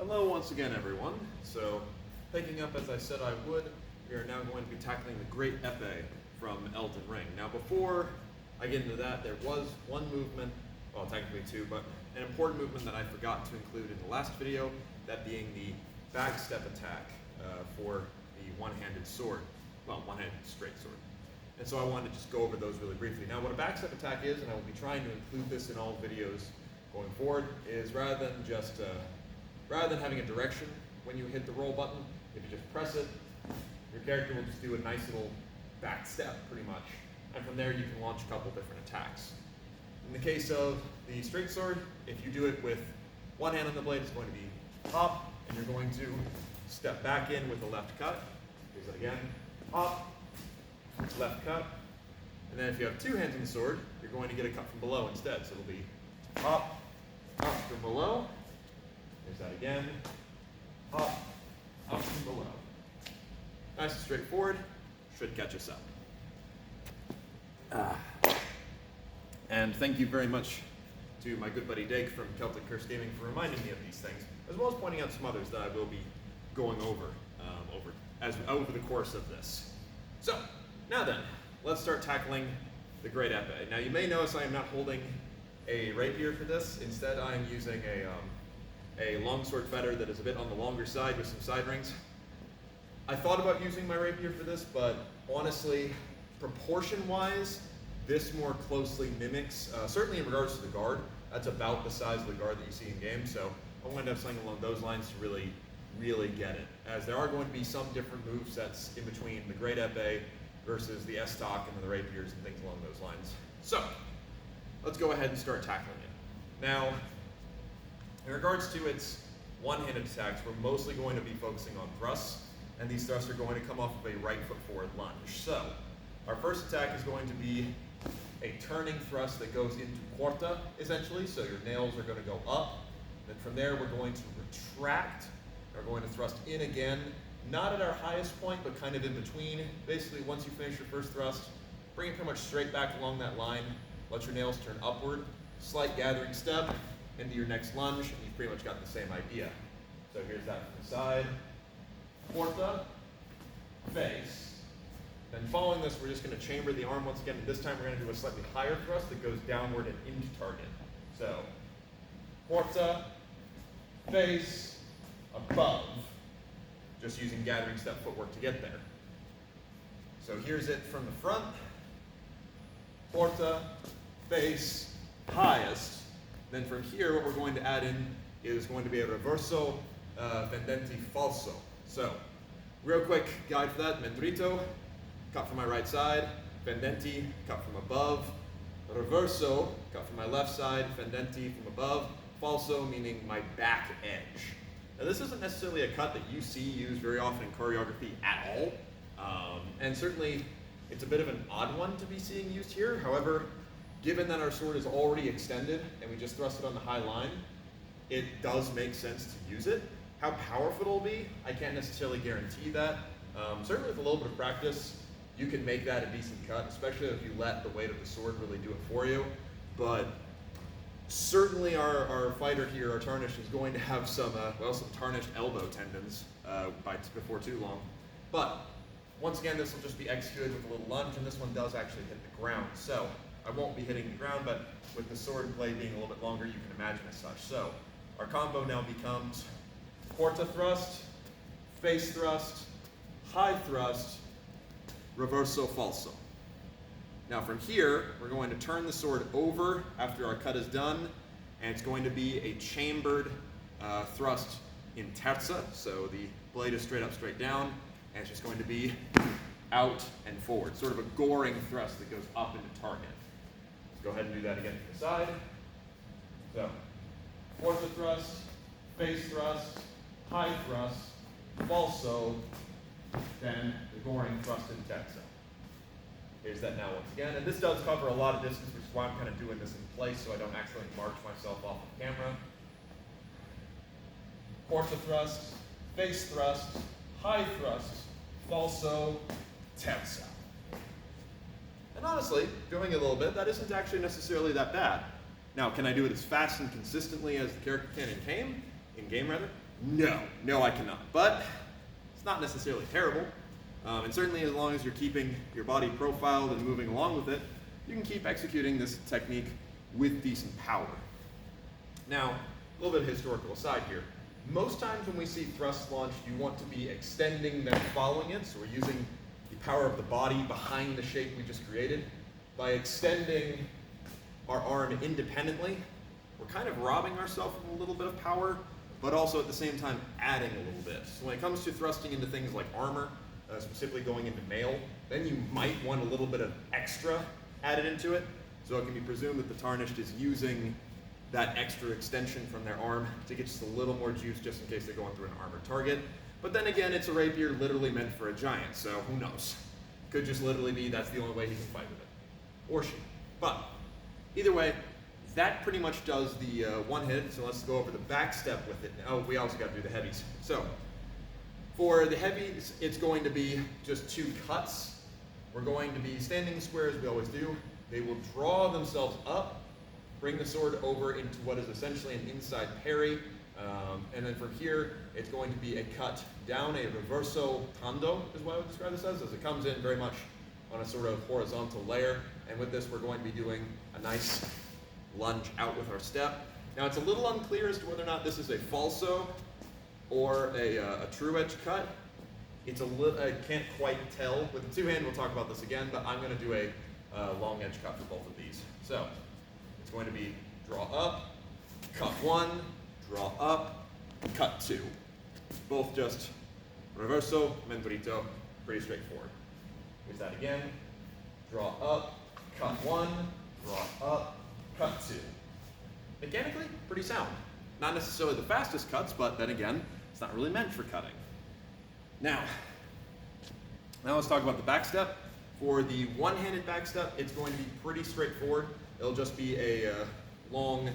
Hello once again, everyone. So, picking up as I said I would, we are now going to be tackling the Great Epee from Elden Ring. Now, before I get into that, there was one movement, well, technically two, but an important movement that I forgot to include in the last video, that being the Backstep Attack for the one-handed sword, well, one-handed straight sword. And so I wanted to just go over those really briefly. Now, what a Backstep Attack is, and I will be trying to include this in all videos going forward, is rather than having a direction when you hit the roll button, if you just press it, your character will just do a nice little back step, pretty much. And from there, you can launch a couple different attacks. In the case of the straight sword, if you do it with one hand on the blade, it's going to be hop, and you're going to step back in with the left cut. Here's that again, hop, left cut. And then if you have two hands on the sword, you're going to get a cut from below instead. So it'll be hop, up from below. There's that again, up from below. Nice and straightforward, should catch us up. And thank you very much to my good buddy Dake from Celtic Curse Gaming for reminding me of these things, as well as pointing out some others that I will be going over over the course of this. So, now then, let's start tackling the Great Epee. Now you may notice I am not holding a rapier for this. Instead, I am using a longsword fetter that is a bit on the longer side with some side rings. I thought about using my rapier for this, but honestly, proportion-wise, this more closely mimics, certainly in regards to the guard, that's about the size of the guard that you see in game, so I wanted to have something along those lines to really get it, as there are going to be some different move sets in between the Great Epee versus the S-Stock and then the rapiers and things along those lines. So, let's go ahead and start tackling it. Now, in regards to its one-handed attacks, we're mostly going to be focusing on thrusts, and these thrusts are going to come off of a right foot forward lunge. So, our first attack is going to be a turning thrust that goes into quarta, essentially, so your nails are going to go up. Then from there, we're going to retract. We're going to thrust in again, not at our highest point, but kind of in between. Basically, once you finish your first thrust, bring it pretty much straight back along that line, let your nails turn upward, slight gathering step into your next lunge, and you've pretty much got the same idea. So here's that from the side. Quarta, face. Then following this, we're just going to chamber the arm once again, and this time we're going to do a slightly higher thrust that goes downward and into target. So, quarta, face, above, just using gathering step footwork to get there. So here's it from the front. Quarta, face, highest. Then from here, what we're going to add in is going to be a reverso fendenti falso. So, real quick guide for that, mendrito, cut from my right side, fendenti, cut from above, reverso, cut from my left side, fendenti from above, falso, meaning my back edge. Now this isn't necessarily a cut that you see used very often in choreography at all, and certainly it's a bit of an odd one to be seeing used here. However, given that our sword is already extended and we just thrust it on the high line, it does make sense to use it. How powerful it'll be, I can't necessarily guarantee that. Certainly with a little bit of practice, you can make that a decent cut, especially if you let the weight of the sword really do it for you. But certainly our fighter here, our Tarnished, is going to have some tarnished elbow tendons before too long. But once again, this will just be executed with a little lunge, and this one does actually hit the ground. So I won't be hitting the ground, but with the sword blade being a little bit longer, you can imagine as such. So our combo now becomes quarta thrust, face thrust, high thrust, reverso falso. Now from here, we're going to turn the sword over after our cut is done, and it's going to be a chambered thrust in terza, so the blade is straight up, straight down, and it's just going to be out and forward, sort of a goring thrust that goes up into target. Let's go ahead and do that again to the side. So, quarta thrust, face thrust, high thrust, falso, then the goring thrust in terza. Here's that now once again, and this does cover a lot of distance, which is why I'm kind of doing this in place so I don't accidentally march myself off the camera. Quarta thrust, face thrust, high thrust, falso, terza. And honestly, doing it a little bit, that isn't actually necessarily that bad. Now, can I do it as fast and consistently as the character can in game? No, I cannot. But it's not necessarily terrible. And certainly as long as you're keeping your body profiled and moving along with it, you can keep executing this technique with decent power. Now, a little bit of historical aside here. Most times when we see thrust launched, you want to be extending then following it. So we're using the power of the body behind the shape we just created. By extending our arm independently, we're kind of robbing ourselves of a little bit of power, but also at the same time adding a little bit. So when it comes to thrusting into things like armor, specifically going into mail, then you might want a little bit of extra added into it. So it can be presumed that the Tarnished is using that extra extension from their arm to get just a little more juice just in case they're going through an armored target. But then again, it's a rapier literally meant for a giant, so who knows? Could just literally be that's the only way he can fight with it. Or she. But either way, that pretty much does the one hit, so let's go over the backstep with it. Oh, we also got to do the heavies. So for the heavies, it's going to be just 2 cuts. We're going to be standing square as we always do. They will draw themselves up, bring the sword over into what is essentially an inside parry, and then from here, it's going to be a cut down, a reverso tando is what I would describe this as it comes in very much on a sort of horizontal layer, and with this, we're going to be doing a nice lunge out with our step. Now, it's a little unclear as to whether or not this is a falso or a true edge cut. It's a little, I can't quite tell. With the 2-hand, we'll talk about this again, but I'm going to do a long edge cut for both of these. So it's going to be draw up, cut 1, draw up, cut 2. Both just reverso, mentorito, pretty straightforward. Here's that again. Draw up, cut 1, draw up, cut 2. Mechanically, pretty sound. Not necessarily the fastest cuts, but then again, it's not really meant for cutting. Now let's talk about the backstep. For the one-handed backstep, it's going to be pretty straightforward. It'll just be a long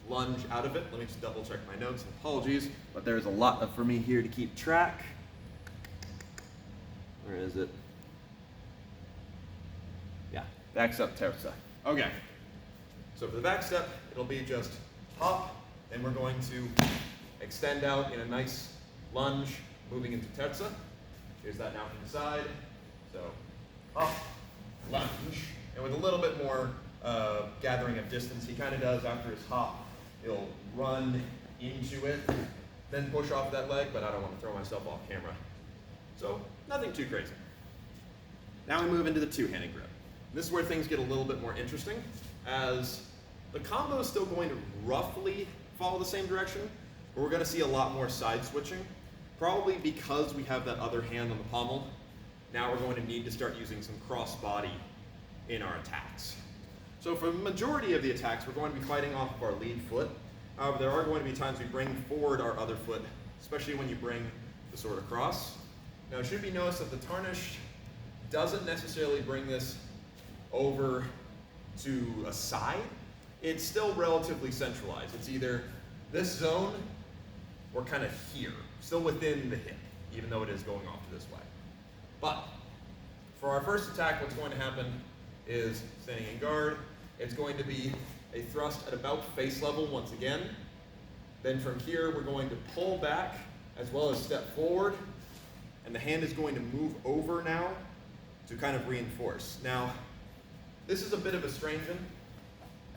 lunge out of it. Let me just double check my notes, and apologies, but there's a lot for me here to keep track. Where is it? Yeah, backstep terza. Okay, so for the backstep, it'll be just hop, and we're going to extend out in a nice lunge, moving into terza. Here's that now from the side. So up, lunge, and with a little bit more gathering of distance, he kind of does after his hop. He'll run into it, then push off that leg, but I don't want to throw myself off camera. So nothing too crazy. Now we move into the 2-handed grip. This is where things get a little bit more interesting, as the combo is still going to roughly follow the same direction, but we're going to see a lot more side switching, probably because we have that other hand on the pommel. Now we're going to need to start using some cross body in our attacks. So for the majority of the attacks, we're going to be fighting off of our lead foot. However, there are going to be times we bring forward our other foot, especially when you bring the sword across. Now it should be noticed that the Tarnished doesn't necessarily bring this over to a side. It's still relatively centralized. It's either this zone or kind of here, still within the hip, even though it is going off to this way. But for our first attack, what's going to happen is standing in guard. It's going to be a thrust at about face level once again. Then from here, we're going to pull back as well as step forward. And the hand is going to move over now to kind of reinforce. Now, this is a bit of a strange one,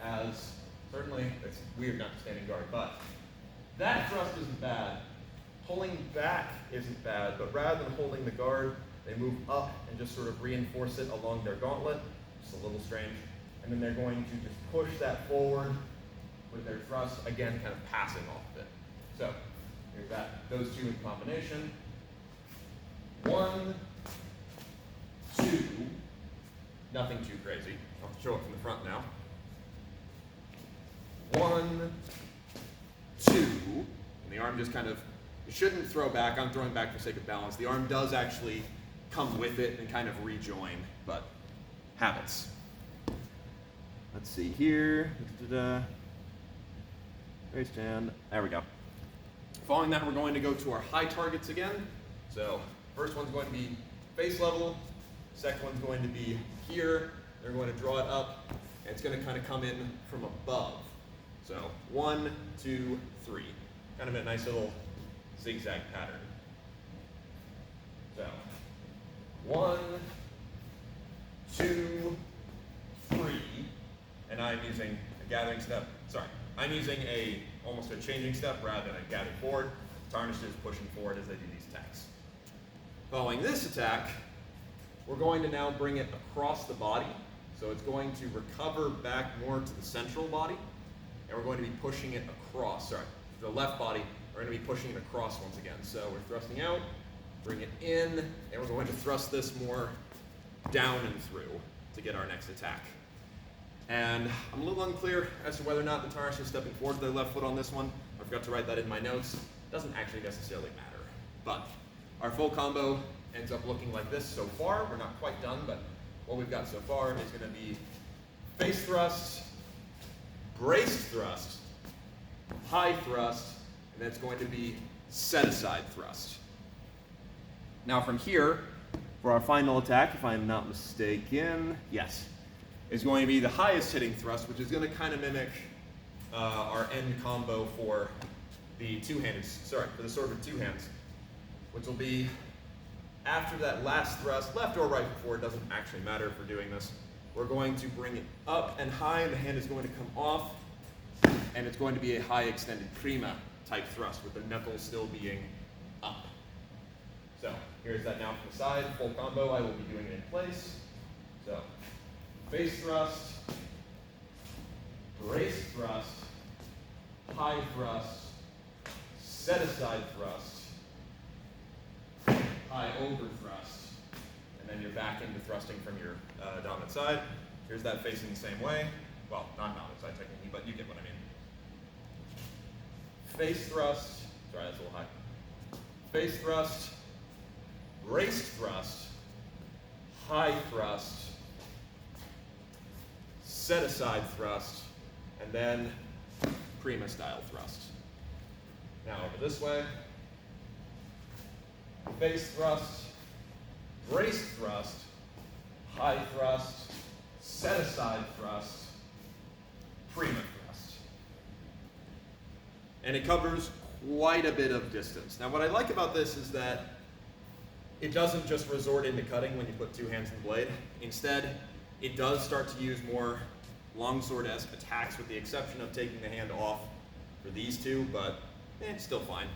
as certainly it's weird not to stand in guard, but that thrust isn't bad. Pulling back isn't bad, but rather than holding the guard, they move up and just sort of reinforce it along their gauntlet. Just a little strange. And then they're going to just push that forward with their thrust, again, kind of passing off of it. So, here's that, those two in combination. 1, 2, nothing too crazy. I'll show it from the front now. 1, 2, and the arm just kind of, you shouldn't throw back. I'm throwing back for sake of balance. The arm does actually come with it and kind of rejoin, but habits. Let's see here. Raise stand. There we go. Following that, we're going to go to our high targets again. So first one's going to be face level. Second one's going to be here. They're going to draw it up, and it's going to kind of come in from above. So 1, 2, 3. Kind of a nice little zigzag pattern. So, 1, 2, 3, and I'm using a gathering step. Sorry, I'm using almost a changing step rather than a gathering forward. Tarnished is pushing forward as I do these attacks. Following this attack, we're going to now bring it across the body. So it's going to recover back more to the central body, and we're going to be pushing it across. Sorry, the left body, we're going to be pushing it across once again. So we're thrusting out, bring it in, and we're going to thrust this more down and through to get our next attack. And I'm a little unclear as to whether or not the Tarnish is stepping forward to their left foot on this one. I forgot to write that in my notes. Doesn't actually necessarily matter. But our full combo ends up looking like this so far. We're not quite done, but what we've got so far is going to be face thrust, braced thrust, high thrust, and then it's going to be set aside thrust. Now from here, for our final attack, if I'm not mistaken, yes, is going to be the highest hitting thrust, which is going to kind of mimic our end combo for the for the sword with two hands, which will be after that last thrust, left or right before, it doesn't actually matter if we're doing this. We're going to bring it up and high, and the hand is going to come off, and it's going to be a high extended prima type thrust with the knuckle still being up. So here's that now from the side, full combo. I will be doing it in place. So face thrust, brace thrust, high thrust, set aside thrust, high over thrust, and then you're back into thrusting from your dominant side. Here's that facing the same way. Well, not dominant side technically, but you get what I mean. Face thrust, sorry, that's a little high. Face thrust, braced thrust, high thrust, set aside thrust, and then prima style thrust. Now over this way. Face thrust, braced thrust, high thrust, set aside thrust, prima thrust. And it covers quite a bit of distance. Now what I like about this is that it doesn't just resort into cutting when you put two hands in the blade. Instead, it does start to use more longsword-esque attacks with the exception of taking the hand off for these two, but it's still fine.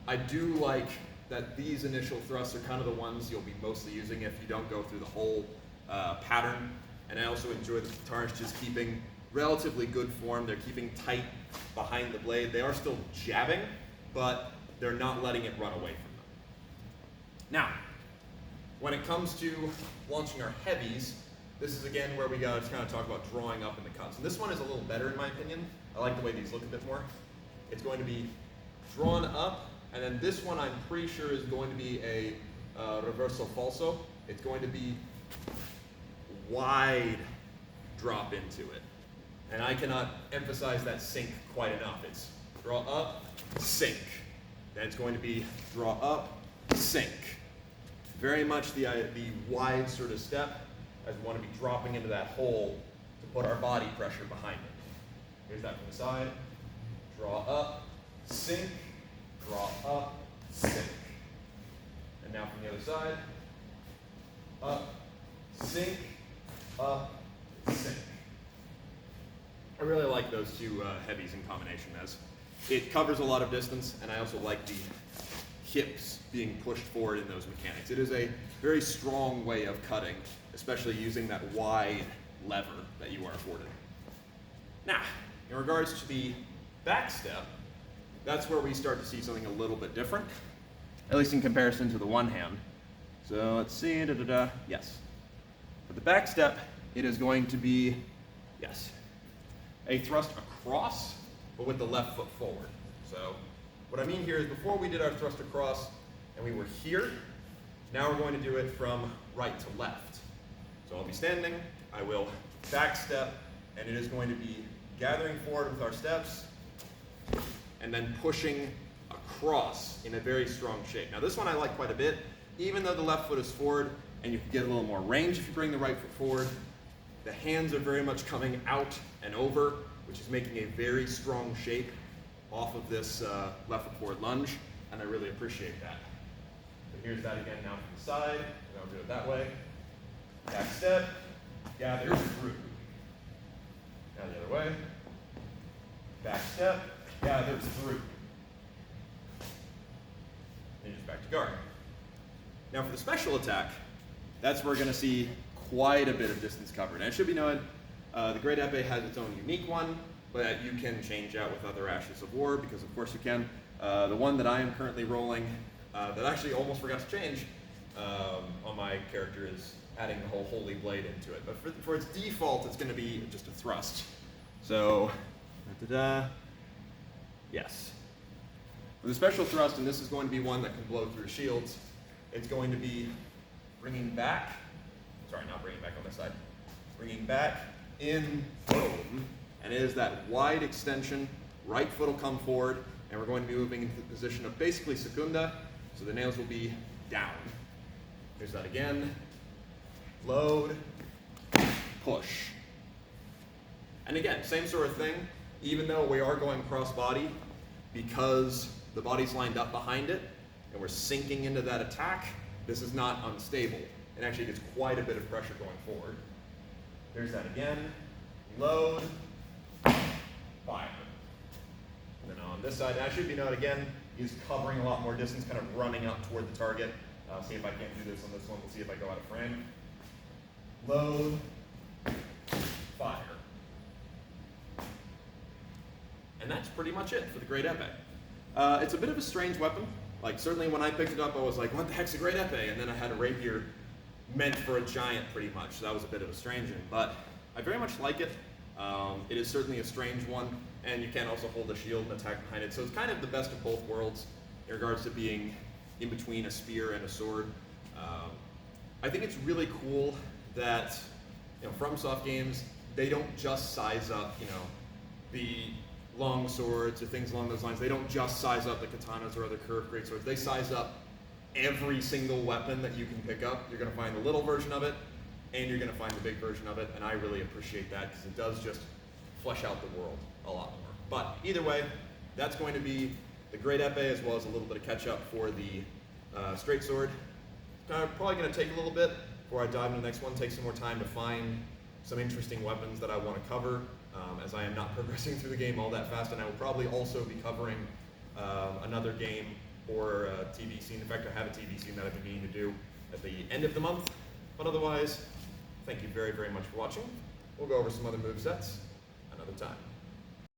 I do like that these initial thrusts are kind of the ones you'll be mostly using if you don't go through the whole pattern. And I also enjoy the Tarnish just keeping relatively good form. They're keeping tight behind the blade. They are still jabbing, but they're not letting it run away from them. Now, when it comes to launching our heavies, this is again where we got to kind of talk about drawing up in the cuts. And this one is a little better in my opinion. I like the way these look a bit more. It's going to be drawn up, and then this one I'm pretty sure is going to be a reverso falso. It's going to be wide drop into it. And I cannot emphasize that sink quite enough. It's draw up, sink. Then it's going to be draw up, sink. Very much the wide sort of step, as we want to be dropping into that hole to put our body pressure behind it. Here's that from the side. Draw up, sink, draw up, sink. And now from the other side. Up, sink, up, sink. I really like those two heavies in combination as it covers a lot of distance, and I also like the hips being pushed forward in those mechanics. It is a very strong way of cutting, especially using that wide lever that you are afforded. Now, in regards to the backstep, that's where we start to see something a little bit different, at least in comparison to the one hand. So let's see, yes. For the backstep, it is going to be, yes, a thrust across, but with the left foot forward. So what I mean here is before we did our thrust across and we were here, now we're going to do it from right to left. So I'll be standing, I will backstep, and it is going to be gathering forward with our steps, and then pushing across in a very strong shape. Now this one I like quite a bit, even though the left foot is forward, and you can get a little more range if you bring the right foot forward. The hands are very much coming out and over, which is making a very strong shape off of this left foot forward lunge. and I really appreciate that. So here's that again now from the side. We're going to do it that way. Backstep, gather through. Now the other way. Backstep, gather through. And just back to guard. Now for the special attack, that's where we're going to see quite a bit of distance covered. And it should be noted, the Great Epee has its own unique one, but you can change out with other Ashes of War, because of course you can. The one that I am currently rolling, that I actually almost forgot to change on my character, is adding the whole Holy Blade into it. But for its default, it's going to be just a thrust. So, yes. For the special thrust, and this is going to be one that can blow through shields, it's going to be bringing back, sorry, not bringing back on this side, bringing back in boom, and it is that wide extension. Right foot will come forward, and we're going to be moving into the position of basically secunda, so the nails will be down. Here's that again. Load, push. And again, same sort of thing, even though we are going cross body, because the body's lined up behind it, and we're sinking into that attack, this is not unstable. It actually gets quite a bit of pressure going forward. There's that again. Load, fire. And then on this side, that should be noted again, he's covering a lot more distance, kind of running up toward the target. See if I can't do this on this one. We'll see if I go out of frame. Load, fire. And that's pretty much it for the Great Epee. It's a bit of a strange weapon. Like, certainly when I picked it up, I was like, what the heck's a Great Epee? And then I had a rapier meant for a giant, pretty much. So that was a bit of a strange one. But I very much like it. It is certainly a strange one, and you can also hold a shield and attack behind it. So it's kind of the best of both worlds in regards to being in between a spear and a sword. I think it's really cool that, FromSoft games, they don't just size up, the long swords or things along those lines. They don't just size up the katanas or other curved great swords. They size up every single weapon that you can pick up. You're going to find the little version of it, and you're going to find the big version of it, and I really appreciate that because it does just flesh out the world a lot more. But either way, that's going to be the Great Epee, as well as a little bit of catch up for the straightsword. Probably going to take a little bit before I dive into the next one, take some more time to find some interesting weapons that I want to cover, as I am not progressing through the game all that fast, and I will probably also be covering another game or a TV scene. In fact, I have a TV scene that I've been meaning to do at the end of the month. But otherwise, thank you very, very much for watching. We'll go over some other movesets another time.